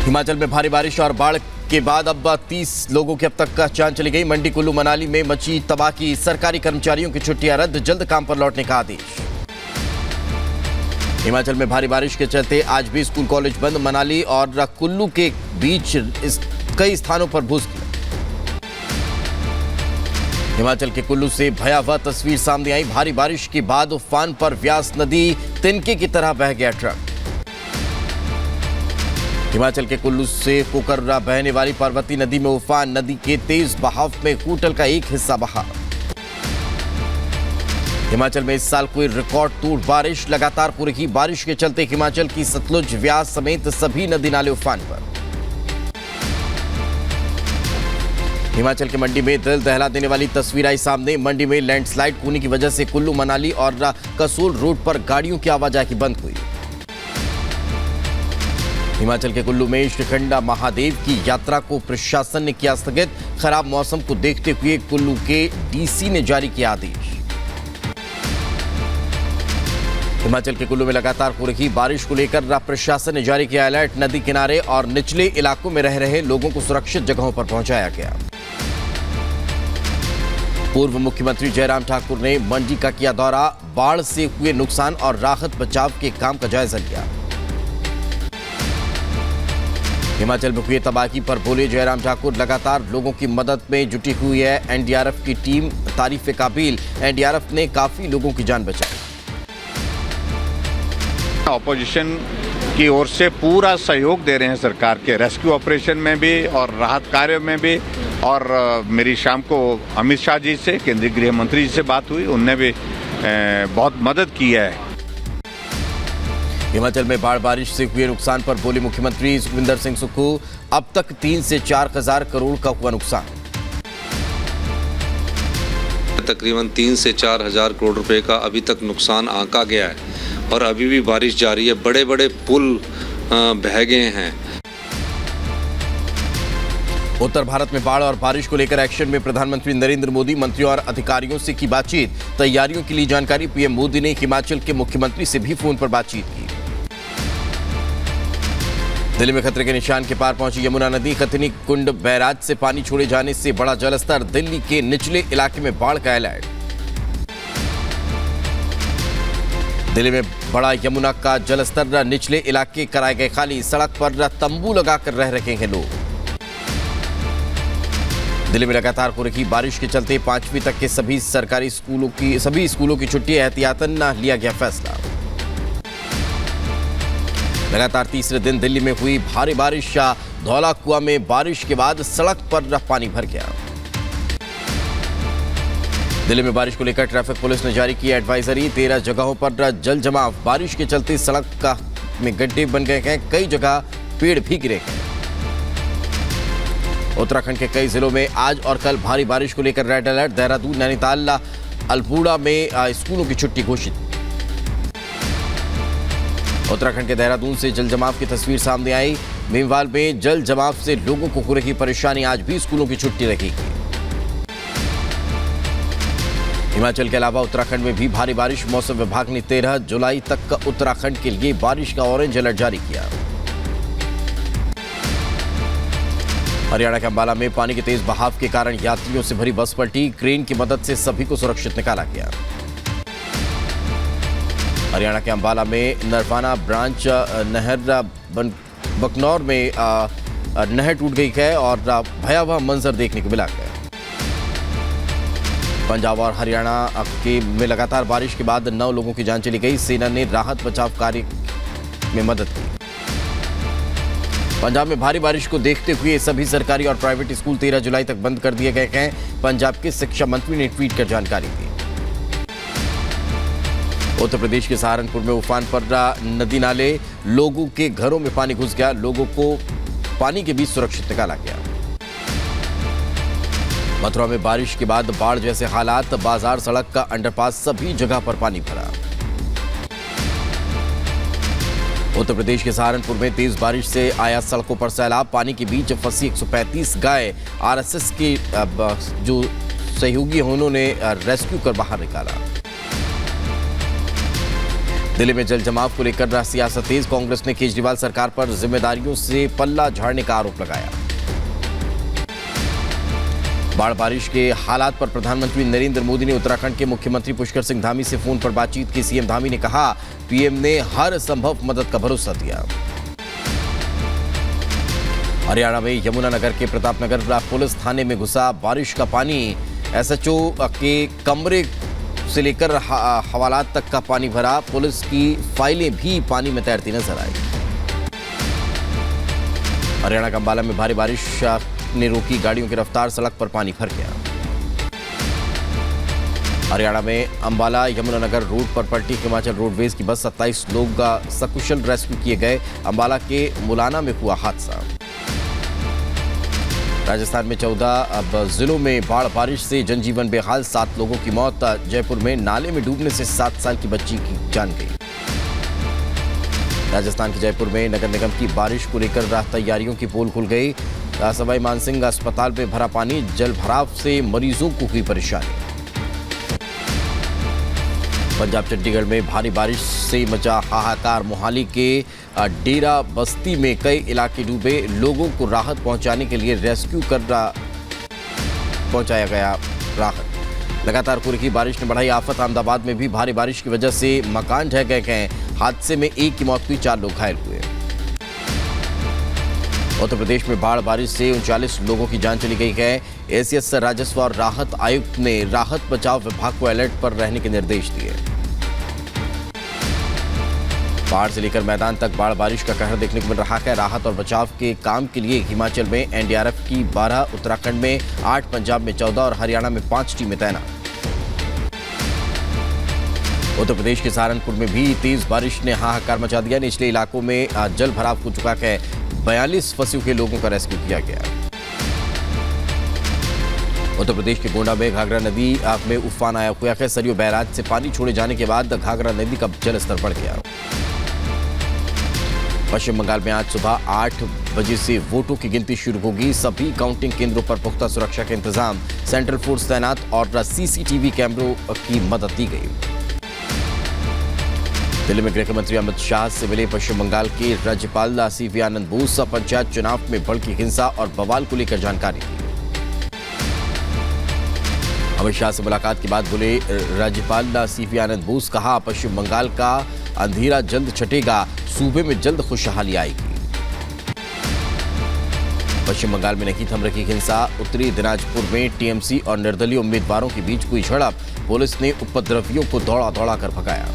हिमाचल में भारी बारिश और बाढ़ के बाद अब 30 लोगों की अब तक का जान चली गई। मंडी, कुल्लू, मनाली में मची तबाही। सरकारी कर्मचारियों की छुट्टियां रद्द, जल्द काम पर लौटने का आदेश। हिमाचल में भारी बारिश के चलते आज भी स्कूल कॉलेज बंद। मनाली और कुल्लू के बीच कई स्थानों पर भूस्खलन। हिमाचल के कुल्लू से भयावह तस्वीर सामने आई। भारी बारिश के बाद उफान पर व्यास नदी तिनके की तरह बह गया ट्रक। हिमाचल के कुल्लू से कोकर्रा बहने वाली पार्वती नदी में उफान। नदी के तेज बहाव में कूटल का एक हिस्सा बहा। हिमाचल में इस साल कोई रिकॉर्ड तोड़ बारिश। लगातार हो रही बारिश के चलते हिमाचल की सतलुज, व्यास समेत सभी नदी नाले उफान पर। हिमाचल के मंडी में दिल दहला देने वाली तस्वीर आई सामने। मंडी में लैंडस्लाइड होने की वजह से कुल्लू, मनाली और कसोल रोड पर गाड़ियों की आवाजाही बंद हुई। हिमाचल के कुल्लू में श्रीखंडा महादेव की यात्रा को प्रशासन ने किया स्थगित। खराब मौसम को देखते हुए कुल्लू के डीसी ने जारी किया आदेश। हिमाचल के कुल्लू में लगातार हो रही बारिश को लेकर प्रशासन ने जारी किया अलर्ट। नदी किनारे और निचले इलाकों में रह रहे लोगों को सुरक्षित जगहों पर पहुंचाया गया। पूर्व मुख्यमंत्री जयराम ठाकुर ने मंडी का किया दौरा। बाढ़ से हुए नुकसान और राहत बचाव के काम का जायजा लिया। हिमाचल में हुई तबाही पर बोले जयराम ठाकुर, लगातार लोगों की मदद में जुटी हुई है एनडीआरएफ की टीम। तारीफ काबिल, एनडीआरएफ ने काफी लोगों की जान बचाई। ऑपोजिशन की ओर से पूरा सहयोग दे रहे हैं सरकार के रेस्क्यू ऑपरेशन में भी और राहत कार्य में भी। और मेरी शाम को अमित शाह जी से, केंद्रीय गृह मंत्री जी से बात हुई, उनने भी बहुत मदद की है। हिमाचल में बाढ़ बारिश से हुए नुकसान पर बोले मुख्यमंत्री सुखविंदर सिंह सुक्खू, अब तक 3 से 4 हजार करोड़ का हुआ नुकसान। तकरीबन 3 से 4 हजार करोड़ रुपए का अभी तक नुकसान आंका गया है और अभी भी बारिश जारी है। बड़े बड़े पुल बह गए हैं। उत्तर भारत में बाढ़ और बारिश को लेकर एक्शन में प्रधानमंत्री नरेंद्र मोदी। मंत्रियों और अधिकारियों से की बातचीत। तैयारियों के लिए जानकारी। पीएम मोदी ने हिमाचल के मुख्यमंत्री से भी फोन पर बातचीत की। दिल्ली में खतरे के निशान के पार पहुंची यमुना नदी। खतनी कुंड बैराज से पानी छोड़े जाने से बढ़ा जलस्तर। दिल्ली के निचले इलाके में बाढ़ का अलर्ट। दिल्ली में बड़ा यमुना का जलस्तर। निचले इलाके कराए गए खाली। सड़क पर तंबू लगाकर रह रहे हैं लोग। दिल्ली में लगातार हो रही बारिश के चलते 5वीं तक के सभी स्कूलों की छुट्टी। एहतियातन लिया गया फैसला। लगातार तीसरे दिन दिल्ली में हुई भारी बारिश। धौला कुआं में बारिश के बाद सड़क पर पानी भर गया। दिल्ली में बारिश को लेकर ट्रैफिक पुलिस ने जारी की एडवाइजरी। 13 जगहों पर जल जमाव। बारिश के चलते सड़क में गड्ढे बन गए हैं। कई जगह पेड़ भी गिरे हैं। उत्तराखंड के कई जिलों में आज और कल भारी बारिश को लेकर रेड अलर्ट। देहरादून, नैनीताल, अल्मोड़ा में स्कूलों की छुट्टी घोषित। उत्तराखंड के देहरादून से जल जमाव की तस्वीर सामने आई। भीमवाल में जल जमाव से लोगों को हो रही परेशानी। आज भी स्कूलों की छुट्टी रहेगी। हिमाचल के अलावा उत्तराखंड में भी भारी बारिश। मौसम विभाग ने 13 जुलाई तक उत्तराखंड के लिए बारिश का ऑरेंज अलर्ट जारी किया। हरियाणा के अंबाला में पानी के तेज बहाव के कारण यात्रियों से भरी बस पलटी। क्रेन की मदद से सभी को सुरक्षित निकाला गया। हरियाणा के अंबाला में नरवाना ब्रांच नहर बकनौर में नहर टूट गई है और भयावह मंजर देखने को मिला है। पंजाब और हरियाणा में लगातार बारिश के बाद 9 लोगों की जान चली गई। सेना ने राहत बचाव कार्य में मदद की। पंजाब में भारी बारिश को देखते हुए सभी सरकारी और प्राइवेट स्कूल 13 जुलाई तक बंद कर दिए गए हैं। पंजाब के शिक्षा मंत्री ने ट्वीट कर जानकारी दी। उत्तर प्रदेश के सहारनपुर में उफान पर नदी नाले। लोगों के घरों में पानी घुस गया। लोगों को पानी के बीच सुरक्षित निकाला गया। मथुरा में बारिश के बाद बाढ़ जैसे हालात। बाजार, सड़क का अंडरपास, सभी जगह पर पानी भरा। उत्तर प्रदेश के सहारनपुर में तेज बारिश से आया सड़कों पर सैलाब। पानी के बीच फंसी 135 गाय। आरएसएस के जो सहयोगी हैं उन्होंने रेस्क्यू कर बाहर निकाला। दिल्ली में जल जमाव को लेकर सियासत तेज। कांग्रेस ने केजरीवाल सरकार पर जिम्मेदारियों से पल्ला झाड़ने का आरोप लगाया। बाढ़ बारिश के हालात पर प्रधानमंत्री नरेंद्र मोदी ने उत्तराखंड के मुख्यमंत्री पुष्कर सिंह धामी से फोन पर बातचीत की। सीएम धामी ने कहा, पीएम ने हर संभव मदद का भरोसा दिया। हरियाणा में यमुनानगर के प्रतापनगर पुलिस थाने में घुसा बारिश का पानी। एसएचओ के कमरे से लेकर हवालात तक का पानी भरा। पुलिस की फाइलें भी पानी में तैरती नजर आई। हरियाणा के अंबाला में भारी बारिश ने रोकी गाड़ियों की रफ्तार, सड़क पर पानी भर गया। हरियाणा में अंबाला यमुनानगर रोड पर पलटी हिमाचल रोडवेज की बस। 27 लोग सकुशल रेस्क्यू किए गए। अंबाला के मुलाना में हुआ हादसा। राजस्थान में 14 जिलों में बाढ़ बारिश से जनजीवन बेहाल, 7 लोगों की मौत। जयपुर में नाले में डूबने से 7 साल की बच्ची की जान गई। राजस्थान के जयपुर में नगर निगम की बारिश को लेकर तैयारियों की पोल खुल गई। सवाई मानसिंह अस्पताल में भरा पानी, जल भराव से मरीजों को हुई परेशानी। पंजाब चंडीगढ़ में भारी बारिश से मचा हाहाकार। मोहाली के डेरा बस्ती में कई इलाके डूबे। लोगों को राहत पहुंचाने के लिए रेस्क्यू कर पहुंचाया गया राहत। लगातार हो रही बारिश ने बढ़ाई आफत। अहमदाबाद में भी भारी बारिश की वजह से मकान ढह गए। हादसे में एक की मौत हुई, 4 लोग घायल हुए। उत्तर प्रदेश में बाढ़ बारिश से 39 लोगों की जान चली गई है। एसीएस राजस्व और राहत आयुक्त ने राहत बचाव विभाग को अलर्ट पर रहने के निर्देश दिए। पहाड़ से लेकर मैदान तक बाढ़ बारिश का कहर देखने को मिल रहा है। राहत और बचाव के काम के लिए हिमाचल में एनडीआरएफ की 12, उत्तराखंड में 8, पंजाब में 14 और हरियाणा में 5 टीमें तैनात। उत्तर प्रदेश के सहारनपुर में भी तेज बारिश ने हाहाकार मचा दिया। निचले इलाकों में जल भराव हो चुका है। 42 फंसे हुए लोगों का रेस्क्यू किया गया। उत्तर प्रदेश के गोंडा में घाघरा नदी में उफान आया हुआ है। सरयू बैराज से पानी छोड़े जाने के बाद घाघरा नदी का जलस्तर बढ़ गया। पश्चिम बंगाल में आज सुबह 8 बजे से वोटों की गिनती शुरू होगी। सभी काउंटिंग केंद्रों पर पुख्ता सुरक्षा के इंतजाम, सेंट्रल फोर्स तैनात और सीसीटीवी कैमरों की मदद दी गई। दिल्ली में गृह मंत्री अमित शाह से मिले पश्चिम बंगाल के राज्यपाल सीवी आनंद बोस। पंचायत चुनाव में भड़की हिंसा और बवाल को लेकर जानकारी दी। अमित शाह से मुलाकात के बाद बोले राज्यपाल सीवी आनंद बोस, कहा पश्चिम बंगाल का अंधेरा जल्द छटेगा, सूबे में जल्द खुशहाली आएगी। पश्चिम बंगाल में नहीं थम रही हिंसा। उत्तरी दिनाजपुर में टीएमसी और निर्दलीय उम्मीदवारों के बीच हुई झड़प। पुलिस ने उपद्रवियों को दौड़ा दौड़ा कर भगाया।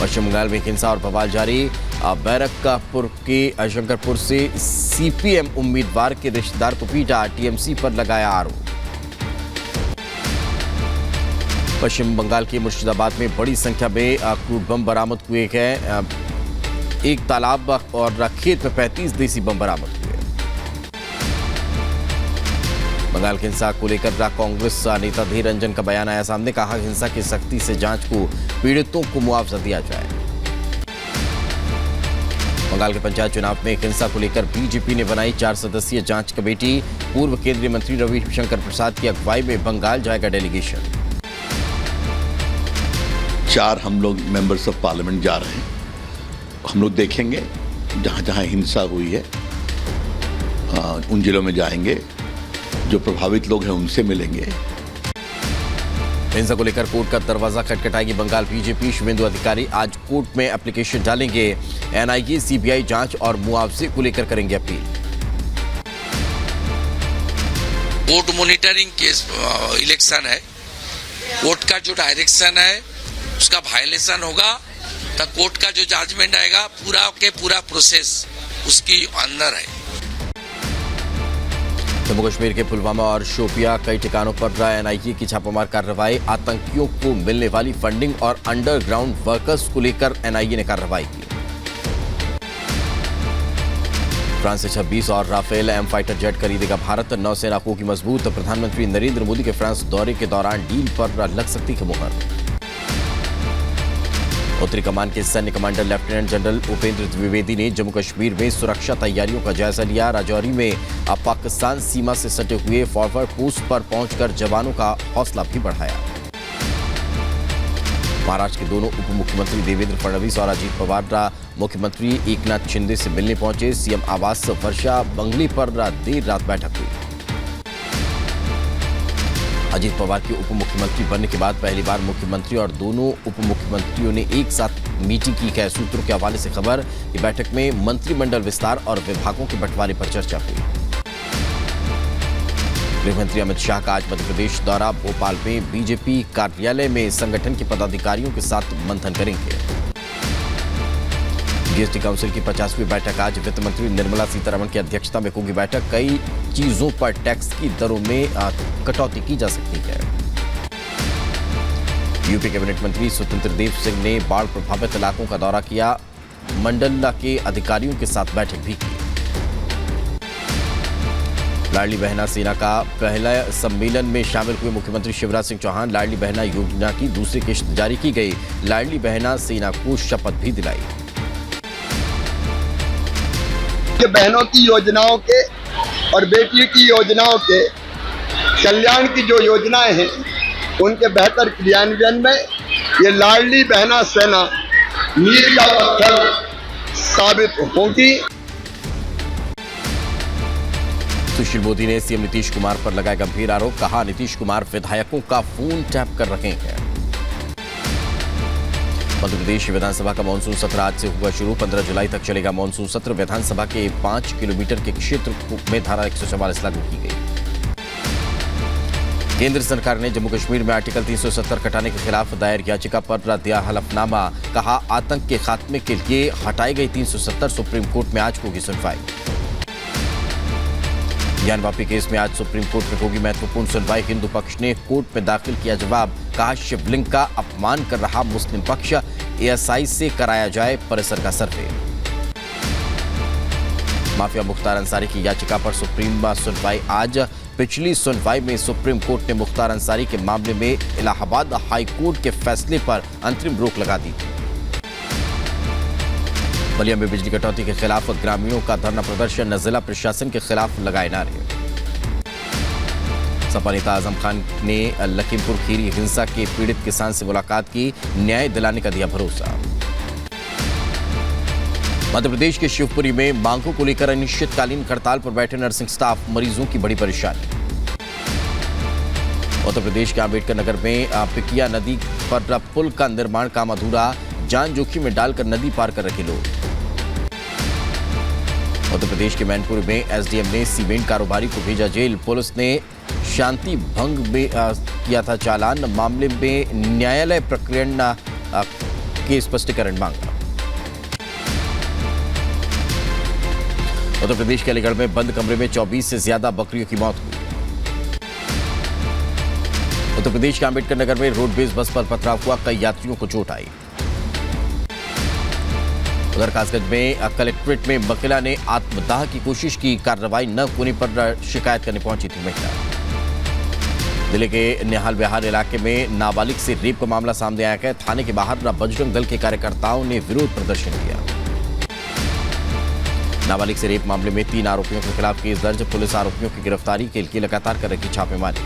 पश्चिम बंगाल में हिंसा और बवाल जारी। बैरकपुर के शंकरपुर से सीपीएम उम्मीदवार के रिश्तेदार को पीटा, टीएमसी पर लगाया आरोप। पश्चिम बंगाल के मुर्शिदाबाद में बड़ी संख्या में क्रूड बम बरामद हुए हैं। एक तालाब और खेत में 35 देसी बम बरामद हुए। बंगाल की हिंसा को लेकर कांग्रेस नेता धीर रंजन का बयान आया सामने। कहा हिंसा की सख्ती से जांच को, पीड़ितों को मुआवजा दिया जाए। बंगाल के पंचायत चुनाव में हिंसा को लेकर बीजेपी ने बनाई 4 सदस्यीय जांच कमेटी। पूर्व केंद्रीय मंत्री रविशंकर प्रसाद की अगुवाई में बंगाल जाएगा डेलीगेशन। 4 हम लोग मेंबर्स ऑफ पार्लियामेंट जा रहे हैं। हम लोग देखेंगे जहां जहां हिंसा हुई है उन जिलों में जाएंगे, जो प्रभावित लोग हैं उनसे मिलेंगे। हिंसा को लेकर कोर्ट का दरवाजा खटखटाएगी बंगाल बीजेपी। शुभेंदु अधिकारी आज कोर्ट में एप्लीकेशन डालेंगे। एनआईए सीबीआई जांच और मुआवजे को लेकर करेंगे appeal. Court monitoring case election है। कोर्ट का जो डायरेक्शन है उसका वायलेशन होगा तो कोर्ट का जो जजमेंट आएगा पूरा के पूरा प्रोसेस उसकी अंदर है। जम्मू कश्मीर के पुलवामा और शोपिया कई ठिकानों पर एनआईए की छापामार कार्रवाई। आतंकियों को मिलने वाली फंडिंग और अंडरग्राउंड वर्कर्स को लेकर एनआईए ने कार्रवाई की। फ्रांस से 26 और राफेल एम फाइटर जेट खरीदेगा भारत। नौसेना को की मजबूत। प्रधानमंत्री नरेंद्र मोदी के फ्रांस दौरे के दौरान डील पर लग सकती है मुहर। उत्तरी कमान के सैन्य commander lieutenant general Upendra Dwivedi ने जम्मू कश्मीर में सुरक्षा तैयारियों का जायजा लिया। राजौरी में पाकिस्तान सीमा से सटे हुए फॉरवर्ड पोस्ट पर पहुंचकर जवानों का हौसला भी बढ़ाया। महाराष्ट्र के दोनों उप मुख्यमंत्री देवेंद्र फडणवीस और अजीत पवार मुख्यमंत्री एकनाथ शिंदे से मिलने पहुंचे। सीएम आवास वर्षा बंगले पर देर रात बैठक हुई। अजीत पवार के उप मुख्यमंत्री बनने के बाद पहली बार मुख्यमंत्री और दोनों उप मुख्यमंत्रियों ने एक साथ मीटिंग की है। सूत्रों के हवाले से खबर कि बैठक में मंत्रिमंडल विस्तार और विभागों के बंटवारे पर चर्चा हुई। गृहमंत्री अमित शाह का आज मध्य प्रदेश दौरा। भोपाल में बीजेपी कार्यालय में संगठन के पदाधिकारियों के साथ मंथन करेंगे। जीएसटी काउंसिल की 50वीं बैठक आज। वित्त मंत्री निर्मला सीतारमण की अध्यक्षता में होगी बैठक। कई चीजों पर टैक्स की दरों में कटौती की जा सकती है। यूपी कैबिनेट मंत्री स्वतंत्र देव सिंह ने बाढ़ प्रभावित इलाकों का दौरा किया। मंडला के अधिकारियों के साथ बैठक भी की। लाडली बहना सेना का पहला सम्मेलन में शामिल हुए मुख्यमंत्री शिवराज सिंह चौहान। लाडली बहना योजना की दूसरी किश्त जारी की गई। लाडली बहना सेना को शपथ भी दिलाई। बहनों की योजनाओं के और बेटियों की योजनाओं के कल्याण की जो योजनाएं हैं उनके बेहतर क्रियान्वयन में ये लाडली बहना सेना मील का पत्थर साबित होगी। सुशील मोदी ने सीएम नीतीश कुमार पर लगाए गंभीर आरोप। कहा, नीतीश कुमार विधायकों का फोन टैप कर रहे हैं। मध्य प्रदेश विधानसभा का मानसून सत्र आज से हुआ शुरू। 15 जुलाई तक चलेगा मानसून सत्र। विधानसभा के 5 किलोमीटर के क्षेत्र में धारा 144 लागू की गई। केंद्र सरकार ने जम्मू कश्मीर में आर्टिकल 370 हटाने के खिलाफ दायर याचिका पर दिया हलफनामा। कहा, आतंक के खात्मे के लिए हटाई गई 370 सुप्रीम कोर्ट में आज होगी सुनवाई। ज्ञान वापी केस में आज सुप्रीम कोर्ट में होगी महत्वपूर्ण सुनवाई। हिंदू पक्ष ने कोर्ट में दाखिल किया जवाब। कहा, शिवलिंग का अपमान कर रहा मुस्लिम पक्ष। एएसआई से कराया जाए परिसर का सर्वे। माफिया मुख्तार अंसारी की याचिका पर सुप्रीम सुनवाई आज। पिछली सुनवाई में सुप्रीम कोर्ट ने मुख्तार अंसारी के मामले में इलाहाबाद हाई कोर्ट के फैसले पर अंतरिम रोक लगा दी थी। बलिया में बिजली कटौती के खिलाफ ग्रामीणों का धरना प्रदर्शन। जिला प्रशासन के खिलाफ लगाए नारे। सपा नेता आजम खान ने लखीमपुर खीरी हिंसा के पीड़ित किसान से मुलाकात की। न्याय दिलाने का दिया भरोसा। मध्य प्रदेश के शिवपुरी में मांगों को लेकर अनिश्चितकालीन हड़ताल पर बैठे नर्सिंग स्टाफ। मरीजों की बड़ी परेशानी। उत्तर प्रदेश के अम्बेडकर नगर में पिकिया नदी पर पुल का निर्माण काम अधूरा। जान जोखिम में डालकर नदी पार कर रखे लोग। उत्तर प्रदेश के मैनपुर में एसडीएम ने सीमेंट कारोबारी को भेजा जेल। पुलिस ने शांति भंग में किया था चालान। मामले में न्यायालय प्रकरण के स्पष्टीकरण मांगा। उत्तर प्रदेश के अलीगढ़ में बंद कमरे में 24 से ज्यादा बकरियों की मौत हुई। उत्तर प्रदेश के अम्बेडकर नगर में रोडवेज बस पर पथराव हुआ। कई यात्रियों को चोट आई। उधर कासगंज में कलेक्ट्रेट में महिला ने आत्मदाह की कोशिश की। कार्रवाई न होने पर शिकायत करने पहुंची थी महिला। जिले के निहाल बिहार इलाके में नाबालिग से रेप का मामला सामने आया है। थाने के बाहर बजरंग दल के कार्यकर्ताओं ने विरोध प्रदर्शन किया। नाबालिग से रेप मामले में 3 आरोपियों के खिलाफ केस दर्ज। पुलिस आरोपियों की गिरफ्तारी के लिए लगातार कर रही छापेमारी।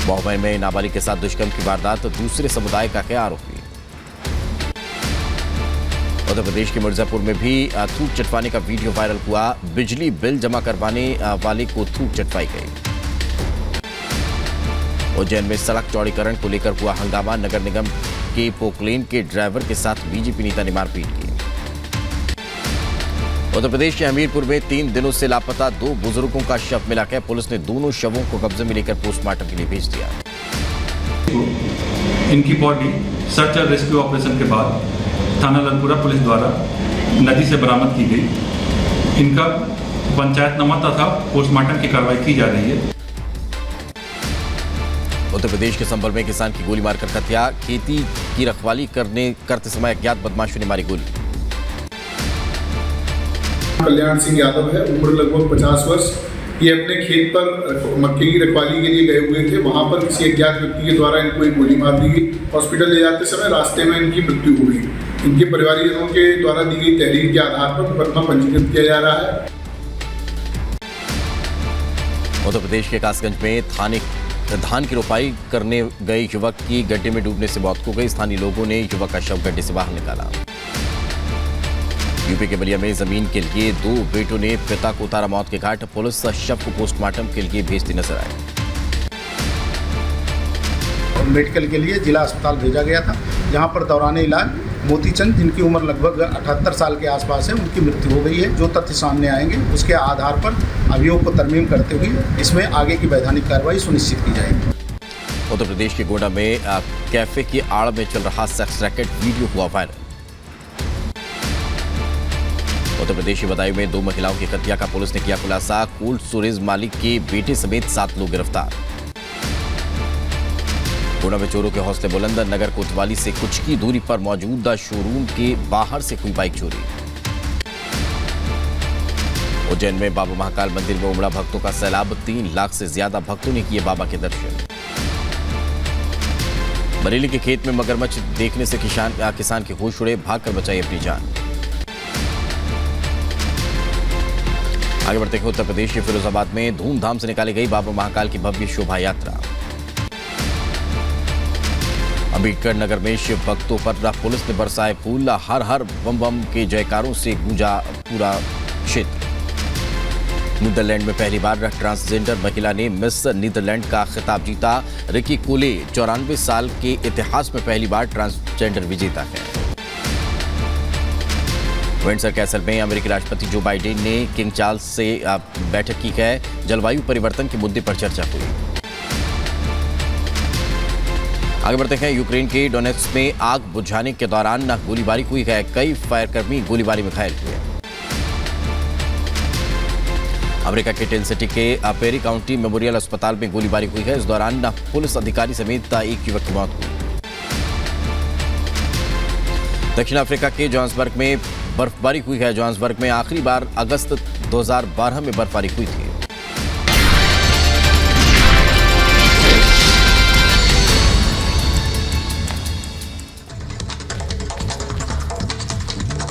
महोबा में नाबालिग के साथ दुष्कर्म की वारदात। दूसरे समुदाय का क्या आरोपी। उत्तर प्रदेश के मिर्जापुर में भी थूक चटवाने का वीडियो वायरल हुआ। बिजली बिल जमा करवाने वाले को थूक चटवाई गई। उज्जैन में सड़क चौड़ीकरण को लेकर हुआ हंगामा। नगर निगम के पोकलेन के ड्राइवर के साथ बीजेपी नेता ने मारपीट की। उत्तर प्रदेश के हमीरपुर में 3 दिनों से लापता 2 बुजुर्गों का शव मिला है। पुलिस ने दोनों शवों को कब्जे में लेकर पोस्टमार्टम के लिए भेज दिया। इनकी बॉडी सर्च और रेस्क्यू ऑपरेशन के बाद थाना ललपुरा पुलिस द्वारा नदी से बरामद की गई। इनका पंचायतनामा तथा पोस्टमार्टम की कार्रवाई की जा रही है। उत्तर प्रदेश के संभल में किसान की गोली मारकर हत्या। खेती की रखवाली करते समय अज्ञात बदमाशों ने मारी गोली। कल्याण सिंह यादव है, उम्र लगभग 50 वर्ष। ये अपने खेत पर मक्के की रखवाली के लिए गए हुए थे। वहां पर किसी अज्ञात व्यक्ति के द्वारा इनको एक गोली मार दी गई। हॉस्पिटल ले जाते समय रास्ते में इनकी मृत्यु हो गई। इनके परिवारजनों के द्वारा दी गई तहरीर के आधार पर मुकदमा पंजीकृत किया जा रहा है। उत्तर प्रदेश के कासगंज में थाने धान की रोपाई करने गए युवक की गड्ढे में डूबने से मौत हो गई। स्थानीय लोगों ने युवक का शव गड्ढे से बाहर निकाला। यूपी के बलिया में जमीन के लिए 2 बेटों ने पिता को उतारा मौत के घाट। पुलिस शव को पोस्टमार्टम के लिए भेजती नजर आई। मेडिकल के लिए जिला अस्पताल भेजा गया था, जहां पर दौरान इलाज मोतीचंद, जिनकी उम्र लगभग 78 साल के आसपास है, उनकी मृत्यु हो गई है। जो तथ्य सामने आएंगे उसके आधार पर अभियोग को तरमीम करते हुए इसमें आगे की वैधानिक कार्रवाई सुनिश्चित की जाएगी। उत्तर प्रदेश के गोंडा में कैफे की आड़ में चल रहा सेक्स रैकेट वीडियो हुआ वायरल। उत्तर प्रदेश के बदायूं में 2 महिलाओं की हत्या का पुलिस ने किया खुलासा। कोल्ड स्टोरेज मालिक के बेटे समेत 7 लोग गिरफ्तार। गोंडा में चोरों के हौसले बुलंद। नगर कोतवाली से कुछ की दूरी पर मौजूद शोरूम के बाहर से हुई बाइक चोरी। उज्जैन में बाबा महाकाल मंदिर में उमड़ा भक्तों का सैलाब। 3 लाख से ज्यादा भक्तों ने किए बाबा के दर्शन। बरेली के खेत में मगरमच्छ देखने से किसान के होश उड़े, भागकर बचाई अपनी जान। आगे बढ़ते हैं उत्तर प्रदेश के फिरोजाबाद में धूमधाम से निकाली गई बाबा महाकाल की भव्य शोभा यात्रा। अम्बेडकर नगर में शिव भक्तों पर पुलिस ने बरसाए फूल। हर हर बम बम के जयकारों से गूंजा पूरा क्षेत्र। नीदरलैंड में पहली बार ट्रांसजेंडर महिला ने मिस नीदरलैंड का खिताब जीता। रिकी कोले 94 साल के इतिहास में पहली बार ट्रांसजेंडर विजेता है। विंडसर कैसल में अमेरिकी राष्ट्रपति जो बाइडेन ने किंग चार्ल्स से बैठक की है। जलवायु परिवर्तन के मुद्दे पर चर्चा हुई। आगे बढ़ते हैं। यूक्रेन के डोनेट्स्क में आग बुझाने के दौरान गोलीबारी हुई है। कई फायरकर्मी गोलीबारी में घायल हुए। अमेरिका के टेल सिटी के पेरी काउंटी मेमोरियल अस्पताल में गोलीबारी हुई है। इस दौरान पुलिस अधिकारी समेत 1 युवक की मौत हुई। दक्षिण अफ्रीका के जोहान्सबर्ग में बर्फबारी हुई है। जोहान्सबर्ग में आखिरी बार अगस्त 2012 में बर्फबारी हुई थी।